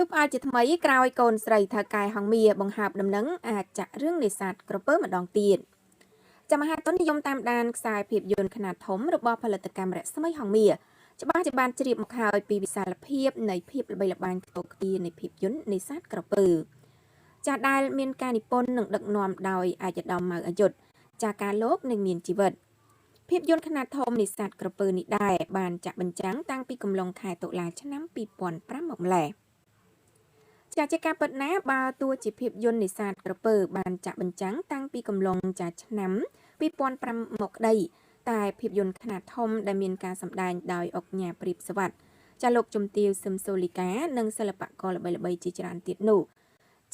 ទុបអាចជាថ្មីក្រោយកូនស្រីថៅកែហងមាបង្ហើបដំណឹងអាចចាក់រឿងនេសាទក្រពើម្ដងទៀតចាំមហាតុននិយមតាមដានខ្សែភាពយន្តខ្នាតធំរបស់ផលិតកម្មរស្មីហងមាច្បាស់ជាបានជ្រាបមកហើយពីវិសាលភាពនៃភាពល្បីល្បាញខ្ទោខ្ទានៃភាពយន្តនេសាទក្រពើចាស់ដែលមានការនិពន្ធនិងដឹកនាំដោយអាយដាមម៉ៅអយុធចាការលោកនឹងមានជីវិតភាពយន្តខ្នាតធំនេសាទក្រពើនេះដែរបានចាក់បញ្ចាំងតាំងពីកំឡុងខែតុលាឆ្នាំ2005មកម្ល៉េះចាជាការពិតណាបើទោះជាភាពយន្តនេសាទក្រពើបានចាក់បញ្ចាំងតាំងពីកំឡុងឆ្នាំ2005មកក្តីតែភាពយន្តខ្នាតធំដែលមានការសម្ដែងដោយអុកញ៉ាព្រៀបសវត្តចាលោកជំទាវសឹមសូលីកានិងសិល្បករល្បីៗជាច្រើនទៀតនោះ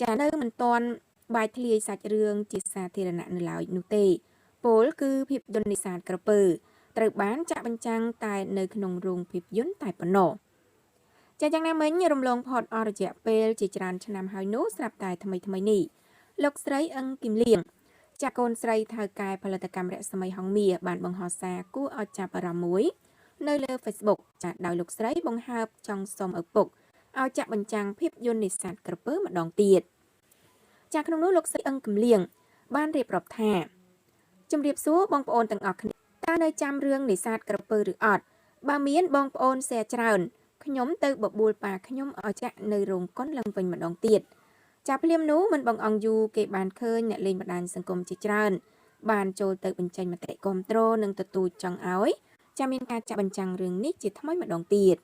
ចានៅមិនទាន់បាយធ្លាយសាច់រឿងជាសាធារណៈនៅឡើយនោះទេពលគឺភាពយន្តនេសាទក្រពើត្រូវបានចាក់បញ្ចាំងតែនៅក្នុងរោងភាពយន្តតែប៉ុណ្ណោះចាយ៉ាងណាមិញរំលងផុតអស់រយៈពេលជាច្រើនឆ្នាំហើយនោះស្រាប់តែថ្មីនេះលោកស្រីអឹងគឹមលៀងចាកូនស្រីថៅកែផលិតកម្មរស្មីហងមាបានបង្ហោះសារគួរឲ្យចាប់អារម្មណ៍មួយនៅលើ Facebook ចាដោយលោកស្រីបង្ហើបចង់សុំឪពុកឲ្យចាក់បញ្ចាំងភាពយន្តនេសាទក្រពើម្ដងទៀតចាក្នុងនោះលោកស្រីអឹងគឹមលៀងបានរៀបរាប់ថាជំរាបសួរបងប្អូនទាំងអស់គ្នាតើនៅចាំរឿងនេសាទក្រពើឬអត់បើមានបងប្អូន share ច្រើនខ្ញុំទៅបបួលប៉ាខ្ញុំឲ្យចាក់នៅរោងកុនឡើងវិញម្ដងទៀតចាភ្លាមនោះមិនបងអង្គយូគេបានឃើញអ្នកលេងបណ្ដាញសង្គមជាច្រើនបានចូលទៅបញ្ចេញមតិគាំទ្រនិងទទូចចង់ឲ្យចាមានការចាក់បញ្ចាំងរឿងនេះជាថ្មីម្ដងទៀត